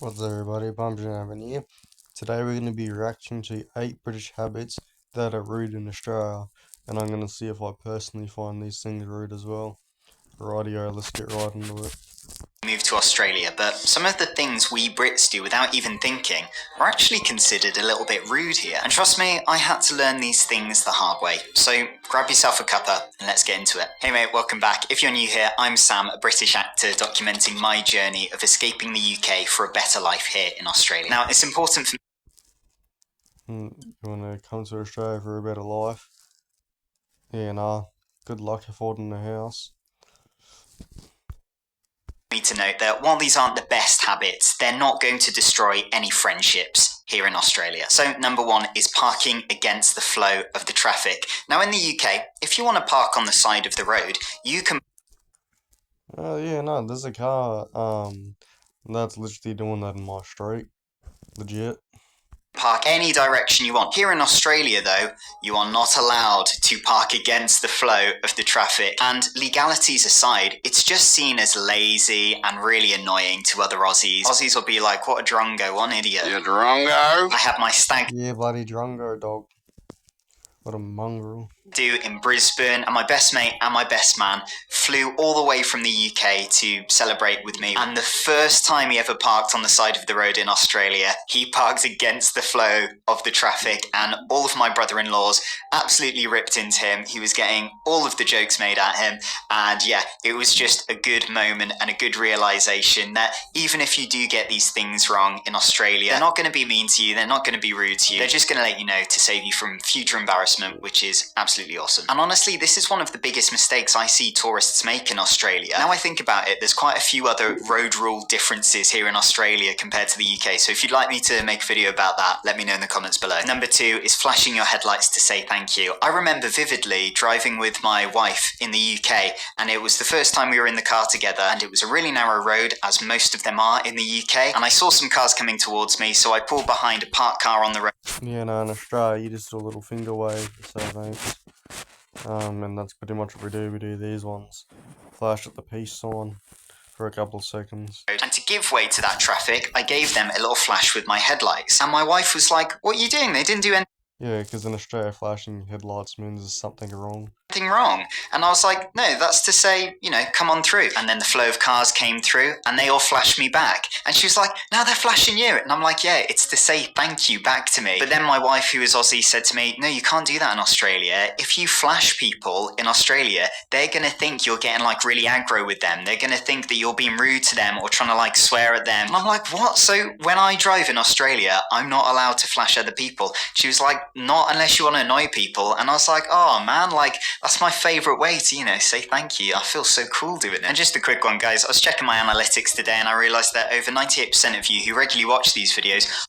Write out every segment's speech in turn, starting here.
What's up, everybody? Bumpkin Evan here. Today we're going to be reacting to 8 British habits that are rude in Australia, and I'm going to see if I personally find these things rude as well. Rightio, let's get right into it. Move to Australia, but some of the things we Brits do without even thinking are actually considered a little bit rude here. And trust me, I had to learn these things the hard way. So grab yourself a cuppa and let's get into it. Hey mate, welcome back. If you're new here, I'm Sam, a British actor documenting my journey of escaping the UK for a better life here in Australia. Now, it's important for You want to come to Australia for a better life? Yeah, nah. Good luck affording a house. me to note that while these aren't the best habits, they're not going to destroy any friendships here in Australia. So number one is parking against the flow of the traffic. Now in the UK, if you want to park on the side of the road, you can Yeah, no, there's a car, that's literally doing that in my street. Legit. park any direction you want. Here in Australia, though, you are not allowed to park against the flow of the traffic. And legalities aside, it's just seen as lazy and really annoying to other Aussies. Aussies will be like, what a drongo, one idiot. You drongo? I had my stag Yeah, bloody drongo, dog. What a mongrel. do in Brisbane, and my best mate and my best man flew all the way from the UK to celebrate with me. And the first time he ever parked on the side of the road in Australia, he parked against the flow of the traffic, and all of my brother-in-laws absolutely ripped into him. He was getting all of the jokes made at him, and yeah, it was just a good moment and a good realization that even if you do get these things wrong in Australia, they're not going to be mean to you, they're not going to be rude to you, they're just going to let you know to save you from future embarrassment, which is absolutely awesome. And honestly, this is one of the biggest mistakes I see tourists make in Australia. Now I think about it, there's quite a few other road rule differences here in Australia compared to the UK, so if you'd like me to make a video about that, let me know in the comments below. Number two is flashing your headlights to say thank you. I remember vividly driving with my wife in the UK, and it was the first time we were in the car together, and it was a really narrow road, as most of them are in the UK, and I saw some cars coming towards me, so I pulled behind a parked car on the road. Yeah, no, in Australia, you just do a little finger wave to say thanks. And that's pretty much what we do. We do these ones. Flash at the peace sign for a couple of seconds. And to give way to that traffic, I gave them a little flash with my headlights. And my wife was like, what are you doing? They didn't do anything Yeah, because in Australia, flashing headlights means there's something wrong. wrong. And I was like, no, that's to say, come on through. And then the flow of cars came through and they all flashed me back. And she was like, now they're flashing you. And I'm like, yeah, it's to say thank you back to me. But then my wife, who is Aussie, said to me, no, you can't do that in Australia. If you flash people in Australia, they're going to think you're getting like really aggro with them. They're going to think that you're being rude to them or trying to like swear at them. And I'm like, what? So when I drive in Australia, I'm not allowed to flash other people. She was like, not unless you want to annoy people. And I was like, oh man, like, that's my favourite way to, say thank you. I feel so cool doing it. And just a quick one, guys. I was checking my analytics today and I realised that over 98% of you who regularly watch these videos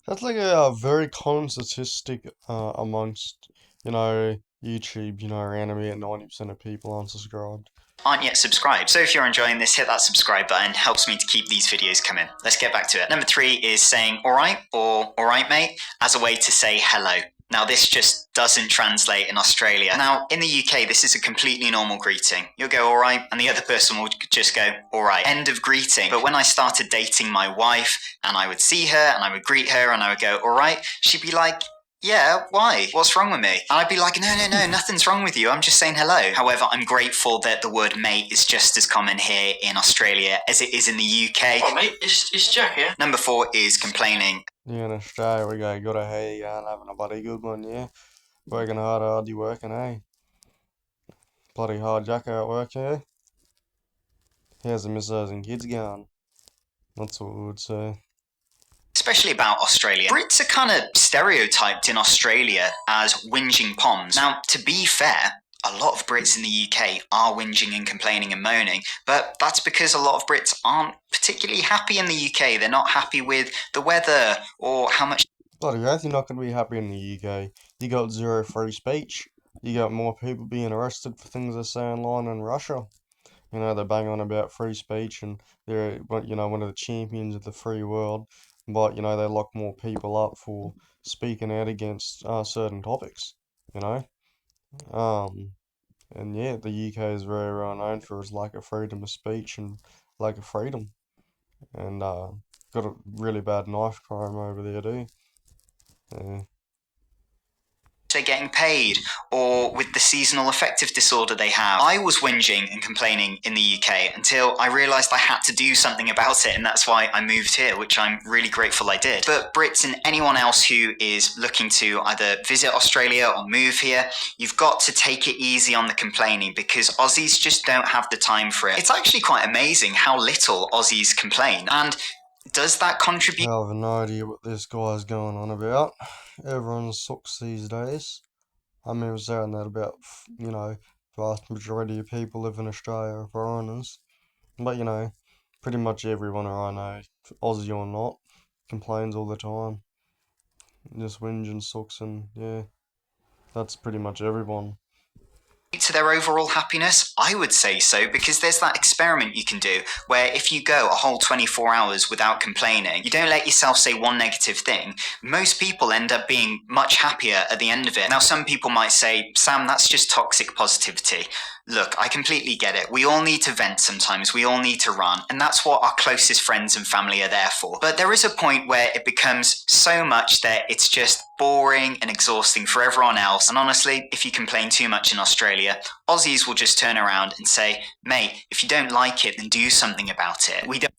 That's like a very common statistic amongst, YouTube, around about 90% of people aren't subscribed. aren't yet subscribed. So if you're enjoying this, hit that subscribe button. Helps me to keep these videos coming. Let's get back to it. Number three is saying alright or alright mate as a way to say hello. Now, this just doesn't translate in Australia. Now, in the UK, this is a completely normal greeting. You'll go, all right, and the other person will just go, all right, end of greeting. But when I started dating my wife, and I would see her, and I would greet her, and I would go, all right, she'd be like, yeah, why? What's wrong with me? And I'd be like, no, nothing's wrong with you. I'm just saying hello. However, I'm grateful that the word mate is just as common here in Australia as it is in the UK. Oh, mate, it's Jack here. Number four is complaining. Yeah, in Australia, we go, gotta hey, having a bloody good one, yeah. Working hard, you working, eh? Bloody hard jack at work, yeah? How's the missus and kids going? That's what we would say. Especially about Australia. Brits are kind of stereotyped in Australia as whinging poms. Now, to be fair, a lot of Brits in the UK are whinging and complaining and moaning, but that's because a lot of Brits aren't particularly happy in the UK. They're not happy with the weather or how much Bloody oath, you're not gonna be happy in the UK. You got zero free speech. You got more people being arrested for things they say online in Russia. They bang on about free speech and they're, one of the champions of the free world. But, they lock more people up for speaking out against certain topics, you know. And yeah, the UK is very well known for its lack of freedom of speech and lack of freedom. And got a really bad knife crime over there, do? Yeah. They're getting paid, or with the seasonal affective disorder they have. I was whinging and complaining in the UK until I realised I had to do something about it, and that's why I moved here, which I'm really grateful I did. But Brits and anyone else who is looking to either visit Australia or move here, you've got to take it easy on the complaining, because Aussies just don't have the time for it. It's actually quite amazing how little Aussies complain, and does that contribute? I have no idea what this guy's going on about. Everyone sucks these days. I mean, I was saying that about, you know, vast majority of people live in Australia are foreigners. But, you know, pretty much everyone I know, Aussie or not, complains all the time. Just whinge and sucks, and yeah, that's pretty much everyone. To their overall happiness? I would say so, because there's that experiment you can do where if you go a whole 24 hours without complaining, you don't let yourself say one negative thing, most people end up being much happier at the end of it. Now, some people might say, Sam, that's just toxic positivity. Look, I completely get it. We all need to vent sometimes. We all need to run. And that's what our closest friends and family are there for. But there is a point where it becomes so much that it's just boring and exhausting for everyone else. And honestly, if you complain too much in Australia, Aussies will just turn around and say, mate, if you don't like it, then do something about it. We don't.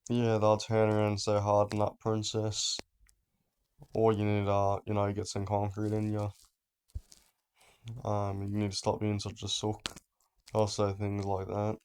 Yeah, they'll turn around and say, harden up, princess. Or you need to, you know, get some concrete in you. You need to stop being such a suck. Also, things like that.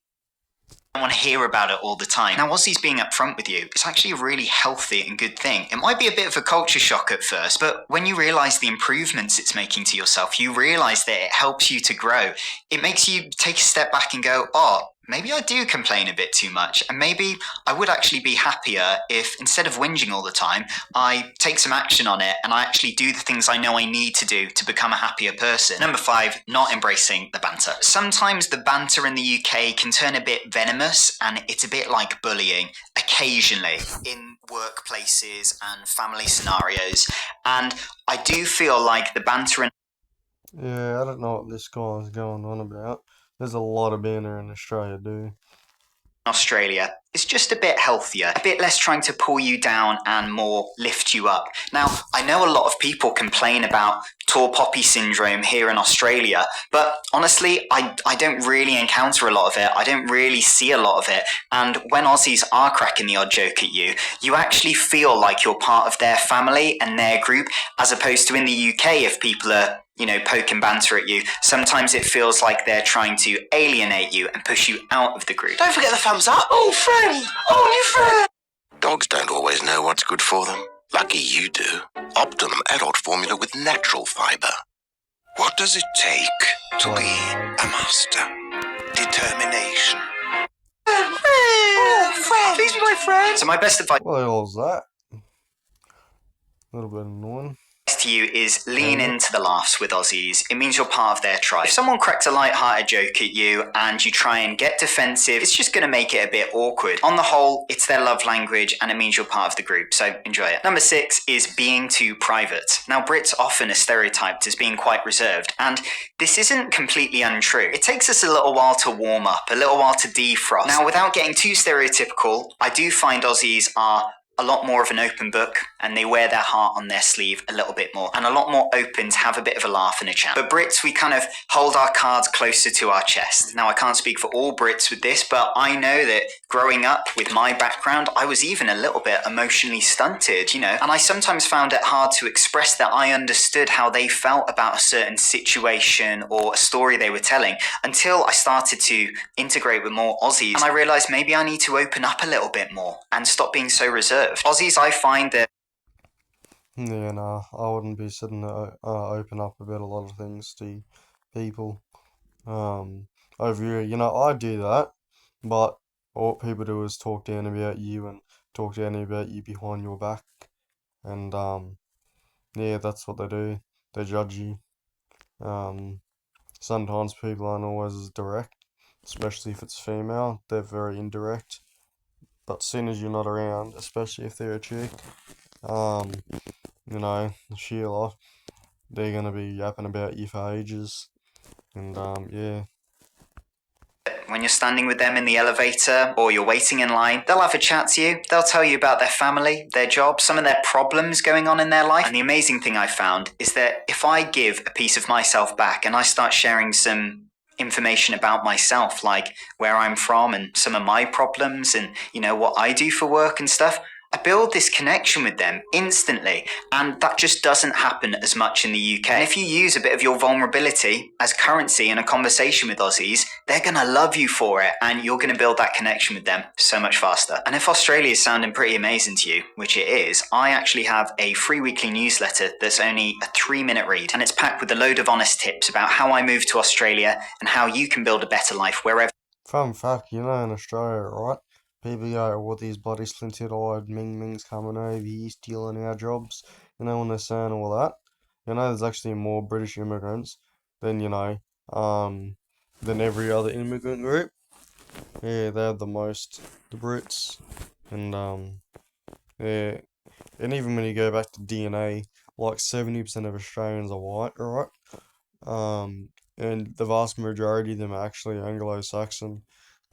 I want to hear about it all the time. Now, Aussies being upfront with you, it's actually a really healthy and good thing. It might be a bit of a culture shock at first, but when you realise the improvements it's making to yourself, you realise that it helps you to grow. It makes you take a step back and go, oh, maybe I do complain a bit too much, and maybe I would actually be happier if, instead of whinging all the time, I take some action on it and I actually do the things I know I need to do to become a happier person. Number 5, not embracing the banter. Sometimes the banter in the UK can turn a bit venomous, and it's a bit like bullying, occasionally, in workplaces and family scenarios. And I do feel like the banter in Yeah, I don't know what this guy's going on about. There's a lot of banner in Australia, dude. Australia is just a bit healthier, a bit less trying to pull you down and more lift you up. Now, I know a lot of people complain about tall poppy syndrome here in Australia, but honestly, I don't really encounter a lot of it. I don't really see a lot of it. And when Aussies are cracking the odd joke at you, you actually feel like you're part of their family and their group, as opposed to in the UK, if people are poking banter at you, sometimes it feels like they're trying to alienate you and push you out of the group. Don't forget the thumbs up. Oh, friend! Oh, new friend! Dogs don't always know what's good for them. Lucky you do. Optimum adult formula with natural fibre. What does it take to be a master? Determination. Oh, friend! Please be my friend! So my best advice What the hell's that? A little bit annoying. to you is lean into the laughs with Aussies. It means you're part of their tribe. If someone cracks a light-hearted joke at you and you try and get defensive, it's just going to make it a bit awkward. On the whole, it's their love language and it means you're part of the group, so enjoy it. Number 6 is being too private. Now, Brits often are stereotyped as being quite reserved, and this isn't completely untrue. It takes us a little while to warm up, a little while to defrost. Now, without getting too stereotypical, I do find Aussies are a lot more of an open book, and they wear their heart on their sleeve a little bit more, and a lot more open to have a bit of a laugh and a chat. But Brits, we kind of hold our cards closer to our chest. Now, I can't speak for all Brits with this, but I know that growing up with my background, I was even a little bit emotionally stunted, and I sometimes found it hard to express that I understood how they felt about a certain situation or a story they were telling, until I started to integrate with more Aussies, and I realised maybe I need to open up a little bit more and stop being so reserved. Aussies, I find that. Yeah, nah, I wouldn't be sitting to open up about a lot of things to people. Over here, I do that, but what people do is talk down about you and talk down about you behind your back, and yeah, that's what they do. They judge you. Sometimes people aren't always as direct, especially if it's female. They're very indirect. But soon as you're not around, especially if they're a chick, um, Sheila, they're gonna be yapping about you for ages, and yeah. When you're standing with them in the elevator or you're waiting in line, they'll have a chat to you. They'll tell you about their family, their job, some of their problems going on in their life. And the amazing thing I found is that if I give a piece of myself back and I start sharing some information about myself, like where I'm from and some of my problems and, you know, what I do for work and stuff, I build this connection with them instantly, and that just doesn't happen as much in the UK. And if you use a bit of your vulnerability as currency in a conversation with Aussies, they're going to love you for it, and you're going to build that connection with them so much faster. And if Australia is sounding pretty amazing to you, which it is, I actually have a free weekly newsletter that's only a 3-minute read, and it's packed with a load of honest tips about how I moved to Australia and how you can build a better life wherever. Fun fact, you know, in Australia, right? People go, what these bloody slinted-eyed Ming-Mings coming over here stealing our jobs, you know, when they're saying all that. You know, there's actually more British immigrants than, you know, than every other immigrant group. Yeah, they're the most, the Brits. And, yeah, and even when you go back to DNA, like 70% of Australians are white, right? And the vast majority of them are actually Anglo-Saxon,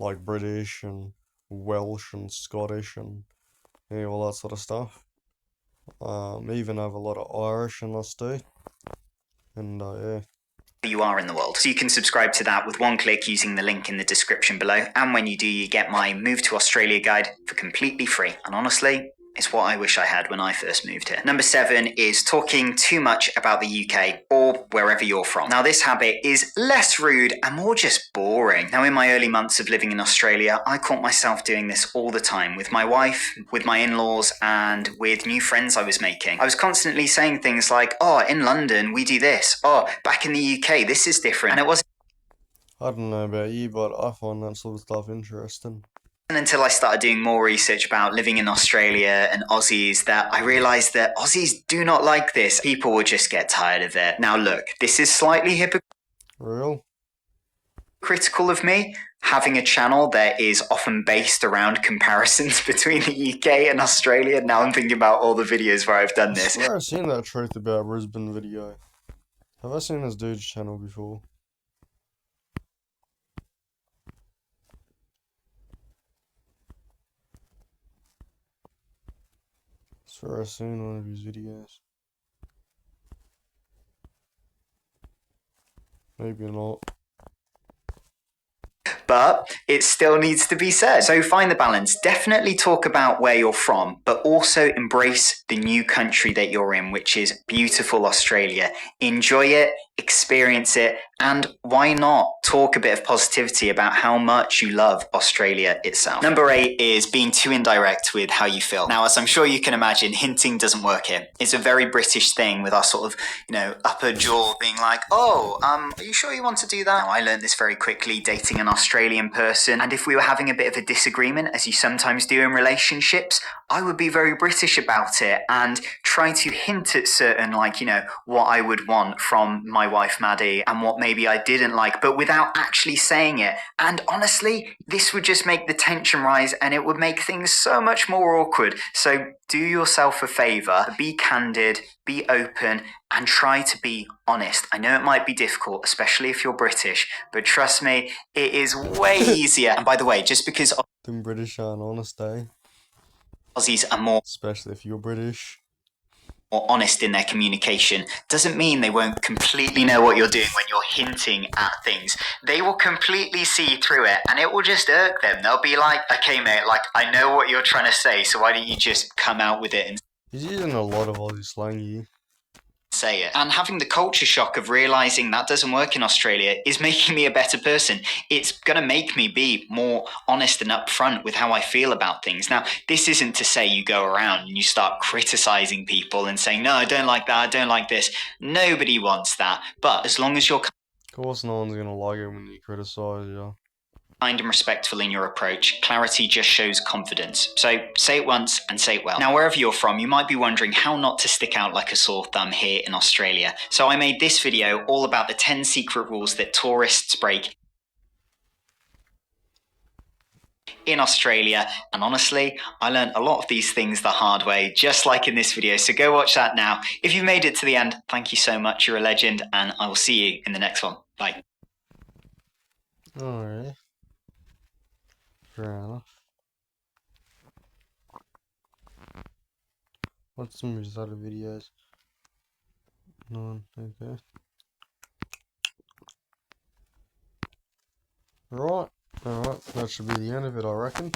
like British and Welsh and Scottish and yeah, all that sort of stuff. Even have a lot of Irish in us too. And yeah. You are in the world. So you can subscribe to that with one click using the link in the description below. And when you do, you get my Move to Australia guide for completely free. And honestly, it's what I wish I had when I first moved here. Number 7 is talking too much about the UK or wherever you're from. Now, this habit is less rude and more just boring. Now, in my early months of living in Australia, I caught myself doing this all the time with my wife, with my in-laws, and with new friends I was making. I was constantly saying things like, oh, in London, we do this. Oh, back in the UK, this is different. And it wasn't I don't know about you, but I find that sort of stuff interesting. until I started doing more research about living in Australia and Aussies that I realised that Aussies do not like this. People will just get tired of it. Now look, this is slightly Real? hypocritical of me, having a channel that is often based around comparisons between the UK and Australia. Now I'm thinking about all the videos where I've done I this. swear I've seen that Truth About Brisbane video. Have I seen this dude's channel before? I swear I've seen one of his videos. Maybe not. But it still needs to be said. So find the balance. Definitely talk about where you're from, but also embrace the new country that you're in, which is beautiful Australia. Enjoy it, experience it, and why not talk a bit of positivity about how much you love Australia itself. Number 8 is being too indirect with how you feel. Now, as I'm sure you can imagine, hinting doesn't work here. It's a very British thing with our sort of, upper jaw being like, oh, are you sure you want to do that? Now, I learned this very quickly dating an Australian person, and if we were having a bit of a disagreement, as you sometimes do in relationships, I would be very British about it and try to hint at certain, what I would want from my wife, Maddie, and what maybe I didn't like, but without actually saying it. And honestly, this would just make the tension rise and it would make things so much more awkward. So do yourself a favor, be candid, be open, and try to be honest. I know it might be difficult, especially if you're British, but trust me, it is way easier. And by the way, just because Them British aren't honest, eh? Aussies are more Especially if you're British. honest in their communication doesn't mean they won't completely know what you're doing when you're hinting at things. They will completely see through it and it will just irk them. They'll be like, okay mate, I know what you're trying to say, so why don't you just come out with it and He's using a lot of Aussie slang here. say it. And having the culture shock of realizing that doesn't work in Australia is making me a better person. It's going to make me be more honest and upfront with how I feel about things. Now, this isn't to say you go around and you start criticizing people and saying, no, I don't like that, I don't like this. Nobody wants that. But as long as you're Of course no one's gonna like it when you criticize you. kind and respectful in your approach, clarity just shows confidence. So say it once and say it well. Now, wherever you're from, you might be wondering how not to stick out like a sore thumb here in Australia. So I made this video all about the 10 secret rules that tourists break in Australia, and honestly, I learned a lot of these things the hard way, just like in this video, so go watch that now. If you've made it to the end, thank you so much, you're a legend, and I will see you in the next one. Bye. Alright. Fair enough. What's some of his other videos? None, okay. Right, alright, that should be the end of it, I reckon.